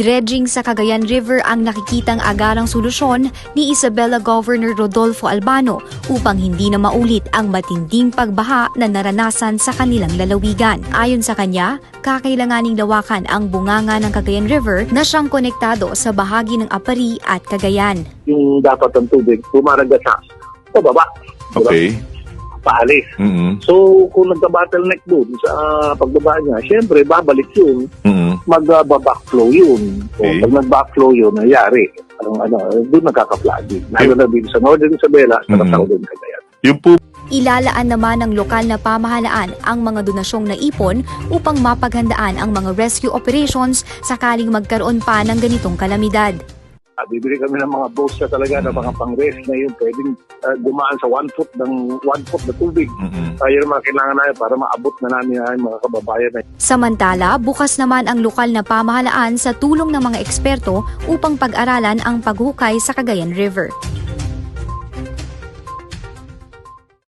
Dredging sa Cagayan River ang nakikitang agarang solusyon ni Isabela Governor Rodolfo Albano upang hindi na maulit ang matinding pagbaha na naranasan sa kanilang lalawigan. Ayon sa kanya, kakailanganing lawakan ang bunganga ng Cagayan River na siyang konektado sa bahagi ng Apari at Cagayan. Yung dapat ang tubig, pumaraga sa pababa. Okay. Paalis. So, kung nagka-bottleneck doon sa pagbaba niya, syempre, babalik yun. Mag-backflow yun. So, Okay. pag nag-backflow yun, nangyari. Doon nagkaka-flooding. Lalo na dito sa Northern Isabela, sa Southern Cagayan. Yung po Ilalaan naman ng lokal na pamahalaan ang mga donasyong naipon upang mapaghandaan ang mga rescue operations sakaling magkaroon pa ng ganitong kalamidad. Bibili kami ng mga boats na talaga ng mga pang-rest na yun pwedeng dumaan sa 1 foot na tubig. Yun ang mga kailangan namin para maabot na namin ang mga kababayan. Samantala, bukas naman ang lokal na pamahalaan sa tulong ng mga eksperto upang pag-aralan ang paghukay sa Cagayan River.